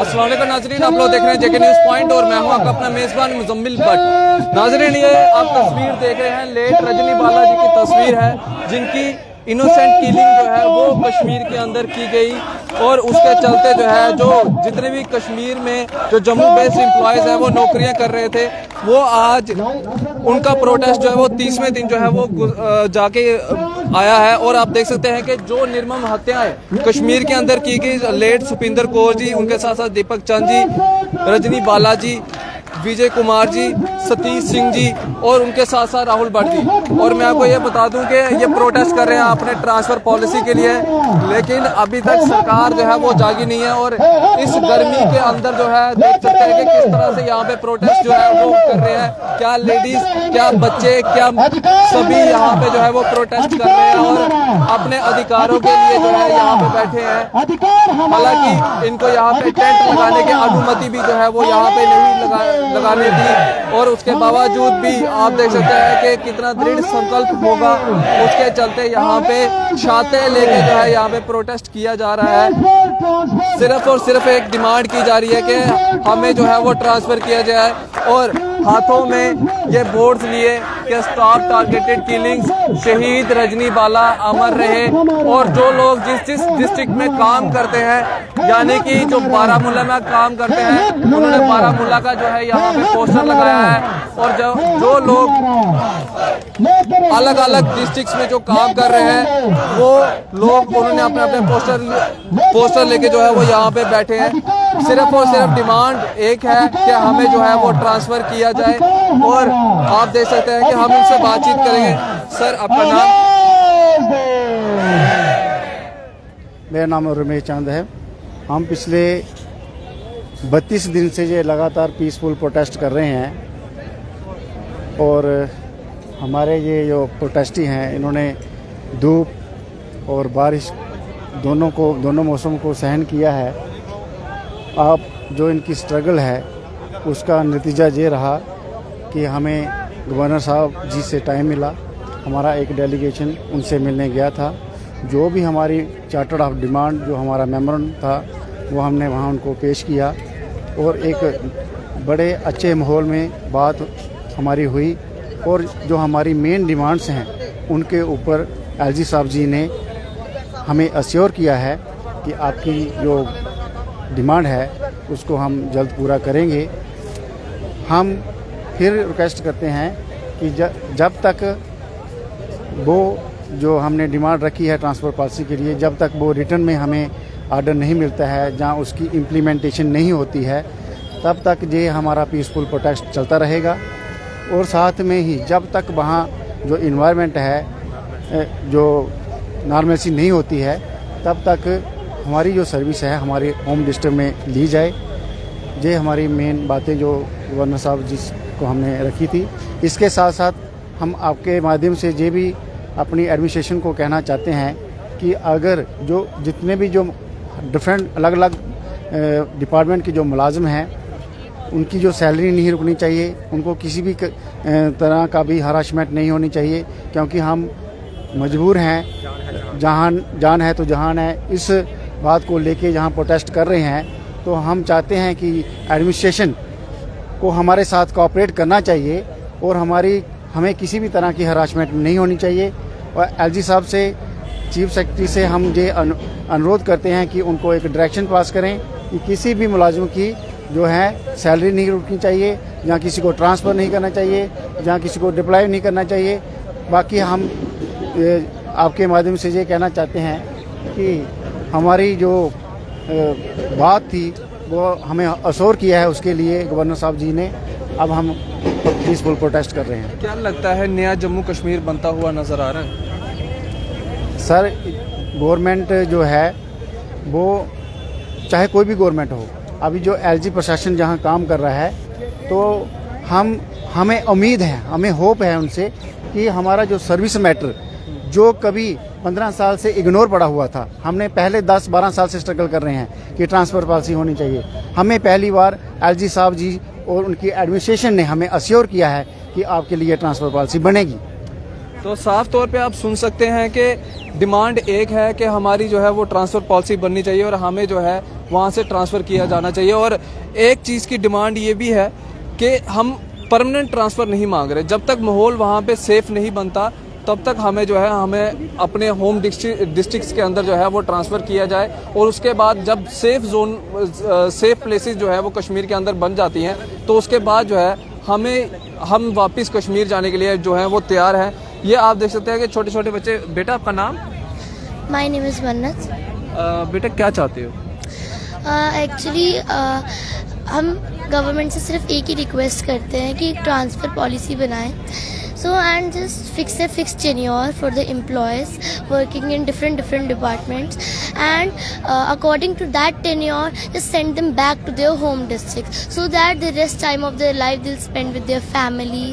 अस्सलाम वालेकुम नाज़रीन, आप लोग देख रहे हैं जेके न्यूज़ पॉइंट और मैं हूं आपका अपना मेज़बान मुजम्मिल भट्ट। नाज़रीन, ये आप तस्वीर देख रहे हैं, लेट रजनी बालाजी की तस्वीर है, जिनकी इनोसेंट किलिंग जो है वो कश्मीर के अंदर की गई और उसके चलते जो है जो जितने भी कश्मीर में जो जम्मू बेस्ड एम्प्लॉयज़ हैं वो नौकरियां कर रहे थे, वो आज उनका प्रोटेस्ट जो है वो 30वें दिन जो है वो जाके आया है। और आप देख सकते हैं कि जो निर्मम हत्याएं कश्मीर के अंदर की गई, लेट सुपिंदर कौर जी, उनके साथ साथ दीपक चंद जी, रजनी बालाजी, विजय कुमार जी, सतीश सिंह जी और उनके साथ साथ राहुल भट्ट जी। और मैं आपको ये बता दूं कि ये प्रोटेस्ट कर रहे हैं अपने ट्रांसफर पॉलिसी के लिए, लेकिन अभी तक सरकार जो है वो जागी नहीं है। और इस गर्मी के अंदर जो है देख सकते हैं कि किस तरह से यहाँ पे प्रोटेस्ट जो है वो कर रहे हैं। क्या लेडीज, क्या बच्चे, क्या सभी यहाँ पे जो है वो प्रोटेस्ट कर रहे हैं और अपने अधिकारों के लिए जो है यहाँ पे बैठे हैं। हालांकि इनको यहाँ पे टेंट लगाने की अनुमति भी जो है वो यहाँ पे नहीं लगाने दी, और उसके बावजूद भी आप देख सकते हैं कि कितना दृढ़ संकल्प होगा, उसके चलते यहाँ पे छाते लेके जो है यहाँ पे प्रोटेस्ट किया जा रहा है। सिर्फ और सिर्फ एक डिमांड की जा रही है कि हमें जो है वो ट्रांसफर किया जाए, और हाथों में ये बोर्ड्स लिए कि स्टॉप टारगेटेड किलिंग्स, शहीद रजनी बाला अमर रहे। और जो लोग जिस डिस्ट्रिक्ट में काम करते हैं, यानी कि जो बारामूला में काम करते हैं, उन्होंने बारामूला का जो है यहाँ पे पोस्टर लगाया है। और जो लोग अलग अलग डिस्ट्रिक्ट्स में जो काम कर रहे हैं, वो लोग उन्होंने अपने अपने पोस्टर लेके जो है वो यहाँ पे बैठे हैं। सिर्फ और सिर्फ डिमांड एक है कि हमें जो है वो ट्रांसफर किया जाए। और आप देख सकते हैं कि हम इनसे बातचीत करेंगे। सर, आपका नाम? मेरा नाम रमेश चंद है। हम पिछले 32 दिन से ये लगातार पीसफुल प्रोटेस्ट कर रहे हैं, और हमारे ये जो प्रोटेस्टी हैं, इन्होंने धूप और बारिश दोनों मौसम को सहन किया है। अब जो इनकी स्ट्रगल है उसका नतीजा ये रहा कि हमें गवर्नर साहब जी से टाइम मिला। हमारा एक डेलीगेशन उनसे मिलने गया था। जो भी हमारी चार्टर ऑफ डिमांड, जो हमारा मेमोरेंडम था, वो हमने वहाँ उनको पेश किया, और एक बड़े अच्छे माहौल में बात हमारी हुई। और जो हमारी मेन डिमांड्स हैं उनके ऊपर एलजी साहब जी ने हमें अश्योर किया है कि आपकी जो डिमांड है उसको हम जल्द पूरा करेंगे। हम फिर रिक्वेस्ट करते हैं कि जब तक वो जो हमने डिमांड रखी है ट्रांसफ़र पॉलिसी के लिए, जब तक वो रिटर्न में हमें आर्डर नहीं मिलता है, जहाँ उसकी इम्प्लीमेंटेशन नहीं होती है, तब तक ये हमारा पीसफुल प्रोटेस्ट चलता रहेगा। और साथ में ही जब तक वहाँ जो इन्वायरमेंट है, जो नॉर्मलसी नहीं होती है, तब तक हमारी जो सर्विस है हमारे होम डिस्ट्रिक्ट में ली जाए। ये हमारी मेन बातें जो गवर्नर साहब जिसको हमने रखी थी। इसके साथ साथ हम आपके माध्यम से ये भी अपनी एडमिनिस्ट्रेशन को कहना चाहते हैं कि अगर जो जितने भी जो डिफरेंट अलग अलग डिपार्टमेंट के जो मुलाजिम हैं, उनकी जो सैलरी नहीं रुकनी चाहिए, उनको किसी भी तरह का भी हरासमेंट नहीं होनी चाहिए, क्योंकि हम मजबूर हैं, जान है तो जहान है। इस बात को लेके जहाँ प्रोटेस्ट कर रहे हैं, तो हम चाहते हैं कि एडमिनिस्ट्रेशन को हमारे साथ कोऑपरेट करना चाहिए, और हमें किसी भी तरह की हरासमेंट नहीं होनी चाहिए। और एलजी साहब से, चीफ सेक्रेटरी से हम ये अनुरोध करते हैं कि उनको एक डायरेक्शन पास करें कि किसी भी मुलाजिम की जो है सैलरी नहीं रुकनी चाहिए, जहाँ किसी को ट्रांसफ़र नहीं करना चाहिए, जहाँ किसी को डिप्लॉय नहीं करना चाहिए। बाकी हम आपके माध्यम से ये कहना चाहते हैं कि हमारी जो बात थी वो हमें अश्योर किया है, उसके लिए गवर्नर साहब जी ने। अब हम पीसफुल प्रोटेस्ट कर रहे हैं। क्या लगता है नया जम्मू कश्मीर बनता हुआ नज़र आ रहा है? सर, गवर्नमेंट जो है वो चाहे कोई भी गवर्नमेंट हो, अभी जो एलजी प्रशासन जहां काम कर रहा है, तो हमें उम्मीद है, हमें होप है उनसे कि हमारा जो सर्विस मैटर जो कभी 15 साल से इग्नोर पड़ा हुआ था, हमने पहले 10-12 साल से स्ट्रगल कर रहे हैं कि ट्रांसफ़र पॉलिसी होनी चाहिए। हमें पहली बार एलजी साहब जी और उनकी एडमिनिस्ट्रेशन ने हमें अश्योर किया है कि आपके लिए ट्रांसफ़र पॉलिसी बनेगी। तो साफ तौर पे आप सुन सकते हैं कि डिमांड एक है कि हमारी जो है वो ट्रांसफ़र पॉलिसी बननी चाहिए और हमें जो है वहाँ से ट्रांसफ़र किया जाना चाहिए। और एक चीज़ की डिमांड ये भी है कि हम परमानेंट ट्रांसफ़र नहीं मांग रहे। जब तक माहौल वहाँ पे सेफ़ नहीं बनता तब तक हमें जो है हमें अपने होम डिस्ट्रिक्ट्स के अंदर जो है वो ट्रांसफ़र किया जाए। और उसके बाद जब सेफ़ प्लेसेस जो है वो कश्मीर के अंदर बन जाती हैं तो उसके बाद जो है हम वापस कश्मीर जाने के लिए जो है वो तैयार हैं। ये आप देख सकते हैं कि छोटे छोटे बच्चे। बेटा आपका नाम? माय नेम इज़ मन्नत। बेटा क्या चाहते हो? एक्चुअली हम गवर्नमेंट से सिर्फ एक ही रिक्वेस्ट करते हैं कि एक ट्रांसफ़र पॉलिसी बनाएं। So and just fix a fix tenure for the employees working in different departments and according to that tenure just send them back to their home district so that the rest time of their life they'll spend with their family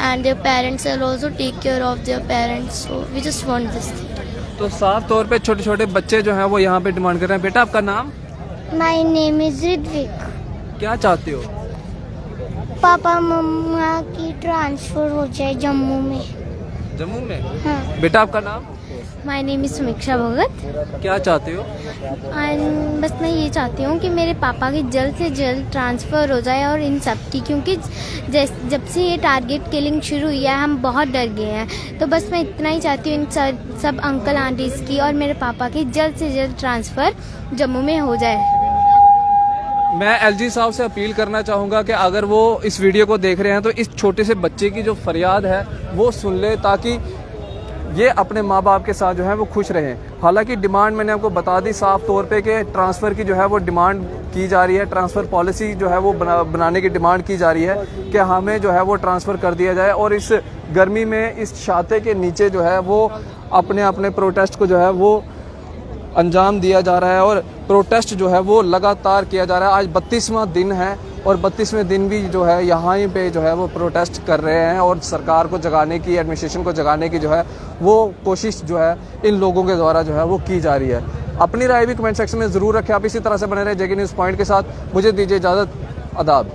and their parents will also take care of their parents. So we just want this thing. तो साफ तौर पे छोटे छोटे बच्चे जो हैं वो यहाँ पे डिमांड कर रहे हैं। बेटा आपका नाम? My name is Ritwik. क्या चाहते हो? पापा मम्मा की ट्रांसफ़र हो जाए जम्मू में। जम्मू में? हाँ। बेटा आपका नाम? माय नेम इज़ समीक्षा भगत। क्या चाहते हो? एंड बस मैं ये चाहती हूँ कि मेरे पापा की जल्द से जल्द ट्रांसफ़र हो जाए और इन सब की, क्योंकि जब से ये टारगेट किलिंग शुरू हुई है हम बहुत डर गए हैं। तो बस मैं इतना ही चाहती हूँ इन सब अंकल आंटीज़ की और मेरे पापा की जल्द से जल्द ट्रांसफ़र जम्मू में हो जाए। मैं एलजी साहब से अपील करना चाहूँगा कि अगर वो इस वीडियो को देख रहे हैं तो इस छोटे से बच्चे की जो फरियाद है वो सुन ले, ताकि ये अपने माँ बाप के साथ जो है वो खुश रहें। हालांकि डिमांड मैंने आपको बता दी साफ तौर पे कि ट्रांसफ़र की जो है वो डिमांड की जा रही है, ट्रांसफ़र पॉलिसी जो है वो बनाने की डिमांड की जा रही है कि हमें जो है वो ट्रांसफ़र कर दिया जाए। और इस गर्मी में इस छाते के नीचे जो है वो अपने प्रोटेस्ट को जो है वो अंजाम दिया जा रहा है और प्रोटेस्ट जो है वो लगातार किया जा रहा है। आज 32वां दिन है और 32वें दिन भी जो है यहाँ पे जो है वो प्रोटेस्ट कर रहे हैं और सरकार को जगाने की, एडमिनिस्ट्रेशन को जगाने की जो है वो कोशिश जो है इन लोगों के द्वारा जो है वो की जा रही है। अपनी राय भी कमेंट सेक्शन में ज़रूर रखें। आप इसी तरह से बने रहे जेके न्यूज़ पॉइंट के साथ। मुझे दीजिए इजाज़त। आदाब।